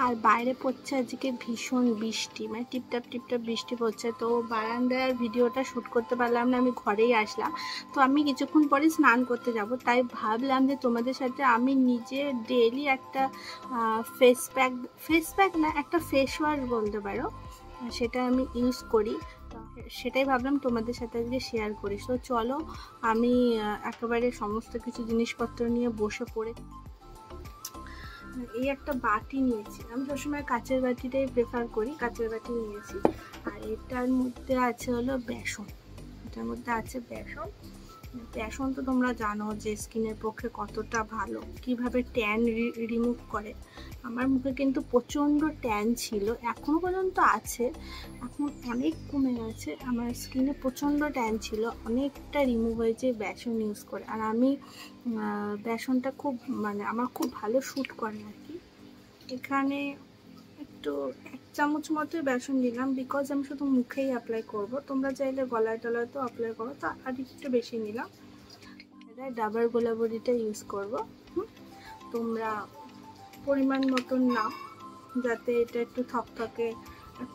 আর বাইরে পড়ছে আজকে ভীষণ বৃষ্টি, মানে টিপটাপ টিপটাপ বৃষ্টি পড়ছে। তো বারান্দার ভিডিওটা শ্যুট করতে পারলাম না, আমি ঘরেই আসলাম। তো আমি কিছুক্ষণ পরে স্নান করতে যাব, তাই ভাবলাম যে তোমাদের সাথে আমি নিজে ডেইলি একটা ফেস প্যাক না, একটা ফেস ওয়াশ বলতে পারো, সেটা আমি ইউজ করি। সেটাই ভাবলাম তোমাদের সাথে আজকে শেয়ার করি। তো চলো আমি একেবারে সমস্ত কিছু জিনিসপত্র নিয়ে বসে পড়ে। এই একটা বাটি নিয়েছি, আমি সবসময় কাচের বাটিটাই প্রেফার করি, কাচের বাটি নিয়েছি। আর এটার মধ্যে আছে হলো বেসন, এটার মধ্যে আছে বেসন। বেসন তো তোমরা জানো যে স্কিনের পক্ষে কতটা ভালো, কিভাবে ট্যান রিমুভ করে। আমার মুখে কিন্তু প্রচণ্ড ট্যান ছিল, এখনও পর্যন্ত আছে, এখন অনেক কমে গেছে। আমার স্কিনে প্রচণ্ড ট্যান ছিল, অনেকটা রিমুভ হয়েছে বেসন ইউজ করে। আর আমি বেসনটা খুব মানে আমার খুব ভালো শ্যুট করে আর কি। এখানে একটু 1 চামচ মতো বেসন দিলাম, বিকজ আমি শুধু মুখেই অ্যাপ্লাই করব। তোমরা চাইলে গলায় টলায় তো অ্যাপ্লাই করো, তো আর একটু বেশি নিলাম। এটা ডাবার গোলাবরিটা ইউজ করব। তোমরা পরিমাণ মতন নাও, যাতে এটা একটু থকথকে,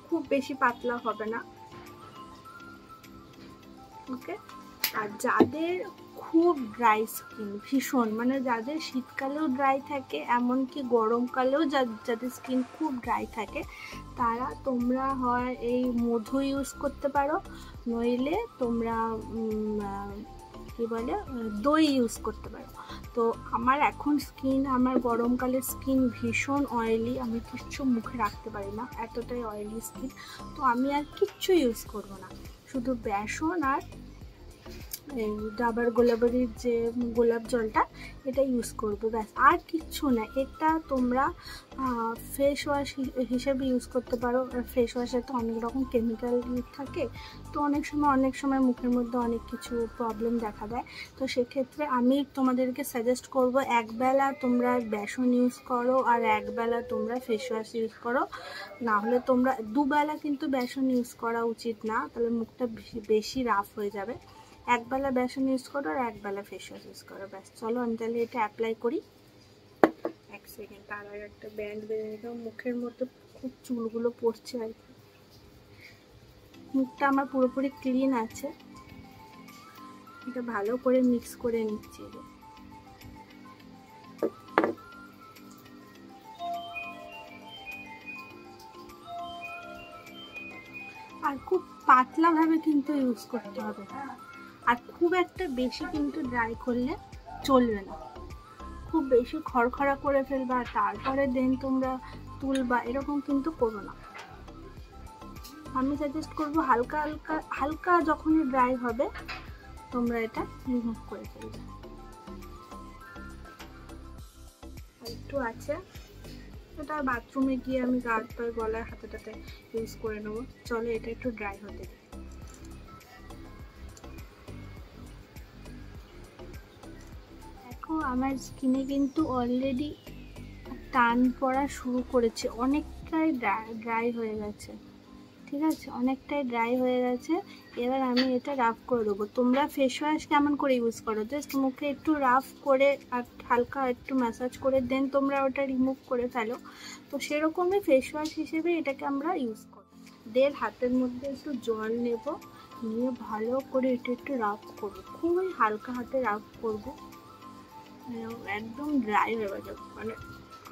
খুব বেশি পাতলা হবে না। ওকে। আর যাদের খুব ড্রাই স্কিন, ভীষণ মানে যাদের শীতকালেও ড্রাই থাকে, এমনকি গরমকালেও যাদের স্কিন খুব ড্রাই থাকে, তারা তোমরা হয় এই মধু ইউজ করতে পারো, নইলে তোমরা কি বলে দই ইউজ করতে পারো। তো আমার এখন স্কিন, আমার গরমকালের স্কিন ভীষণ অয়েলি, আমি কিচ্ছু মুখে রাখতে পারি না, এতটাই অয়েলি স্কিন। তো আমি আর কিচ্ছু ইউজ করব না, শুধু বেসন আর এই ডাবার গোলাবরির যে গোলাপ জলটা, এটা ইউজ করবো, ব্যাস, আর কিচ্ছু না। এটা তোমরা ফেস ওয়াশ হিসেবে ইউজ করতে পারো। আর ফেস ওয়াশে তো অনেক রকম কেমিক্যাল থাকে, তো অনেক সময় মুখের মধ্যে অনেক কিছু প্রবলেম দেখা দেয়। তো সেক্ষেত্রে আমি তোমাদেরকে সাজেস্ট করব, একবেলা তোমরা বেসন ইউজ করো আর একবেলা তোমরা ফেস ওয়াশ ইউজ করো। না হলে তোমরা দুবেলা কিন্তু বেসন ইউজ করা উচিত না, তাহলে মুখটা বেশি রাফ হয়ে যাবে। একবেলা বেসন ইউজ করো আর একবেলা ফেস ওয়াশ ইউজ করো, ব্যাস। চলো আমি তাহলে এটা অ্যাপ্লাই করি। 1 সেকেন্ড, তার আগে একটা ব্যান্ড বেঁধে নিলাম, মুখের মধ্যে খুব চুলগুলো পড়ছে আর কি। মুখটা আমার পুরোপুরি ক্লিন আছে, এটা ভালো করে মিক্স করে নিচ্ছি। আর খুব পাতলাভাবে কিন্তু ইউজ করতে হবে, আর খুব একটা বেশি কিন্তু ড্রাই করলে চলবে না। খুব বেশি খড়খড়া করে ফেলবা, তারপরে দেন তোমরা তুলবা, এরকম কিন্তু করো না। আমি সাজেস্ট করবো হালকা হালকা হালকা যখনই ড্রাই হবে তোমরা এটা রিমুভ করে ফেলবে। একটু আছে, এটা বাথরুমে গিয়ে আমি গার্ড পায়ে গলার হাতেটাতে ইউজ করে নেবো। চলো এটা একটু ড্রাই হতে দিই। দেখো আমার স্কিনে কিন্তু অলরেডি টান পড়া শুরু করেছে, অনেকটাই ড্রাই হয়ে গেছে, ঠিক আছে, অনেকটাই ড্রাই হয়ে গেছে। এবার আমি এটা রাফ করে দেবো। তোমরা ফেস ওয়াশ কেমন করে ইউজ করো, জাস্ট মুখে একটু রাফ করে আর হালকা একটু ম্যাসাজ করে দেন তোমরা ওটা রিমুভ করে ফেলো। তো সেরকমই ফেস ওয়াশ হিসেবে এটাকে আমরা ইউজ করি। দেন হাতের মধ্যে একটু জল নেব, নিয়ে ভালো করে এটা একটু রাফ করবো, খুবই হালকা হাতে রাফ করবো, একদম ড্রাই হয়ে যাবে, মানে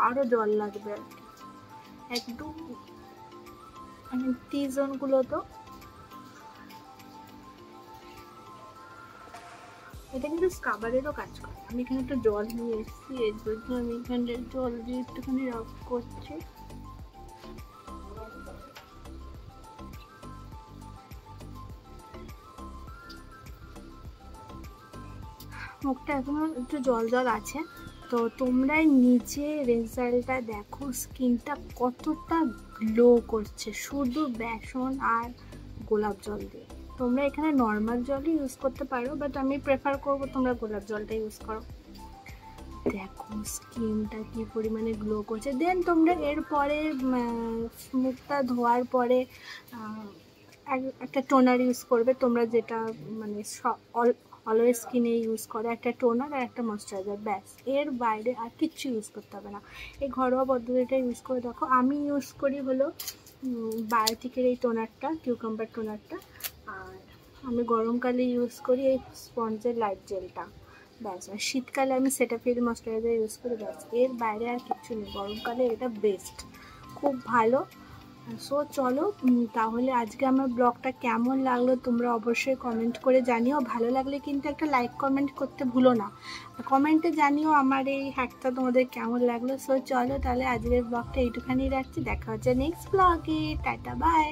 আরও জল লাগবে আর কি, একদম মানে টি জোনগুলো। তো এটা কিন্তু স্কাবারেরও কাজ করে। আমি এখানে একটু জল নিয়ে এসেছি, এর জন্য আমি এখানে জল দিয়ে একটুখানি রাফ করছি। মুখটা এখনো একটু জল জল আছে। তো তোমরা নিচে রেজাল্টটা দেখো, স্কিনটা কতটা গ্লো করছে শুধু বেসন আর গোলাপ জল দিয়ে। তোমরা এখানে নর্মাল জলই ইউজ করতে পারো, বাট আমি প্রেফার করবো তোমরা গোলাপ জলটা ইউজ করো। দেখো স্কিনটা কি পরিমাণে গ্লো করছে। দেন তোমরা এরপরে মুখটা ধোয়ার পরে একটা টোনার ইউজ করবে, তোমরা যেটা মানে অলওয়েজ স্কিনে ইউজ করে, একটা টোনার আর একটা ময়শ্চারাইজার, ব্যাস। এর বাইরে আর কিচ্ছু ইউজ করতে হবে না। এই ঘরোয়া পদ্ধতিটা ইউজ করে দেখো। আমি ইউজ করি হলো বায়োটিকের এই টোনারটা, কিউকাম্বার টোনারটা, আর আমি গরমকালে ইউজ করি এই স্পঞ্জের লাইট জেলটা, ব্যাস। আর শীতকালে আমি সেটাফিল ময়শ্চারাইজার ইউজ করি, ব্যাস। এর বাইরে আর কিচ্ছু নেই, গরমকালে এটা বেস্ট, খুব ভালো। সো চলো, তাহলে আজকে আমার ব্লগটা কেমন লাগলো তোমরা অবশ্যই কমেন্ট করে জানিও। ভালো লাগলে কিন্তু একটা লাইক কমেন্ট করতে ভুলো না, কমেন্টে জানিও আমার এই হ্যাকটা তোমাদের কেমন লাগলো। সো চলো তাহলে আজকের ব্লগটা এইটুখানি রাখছি, দেখা হচ্ছে নেক্সট ব্লগে, টাটা বাই।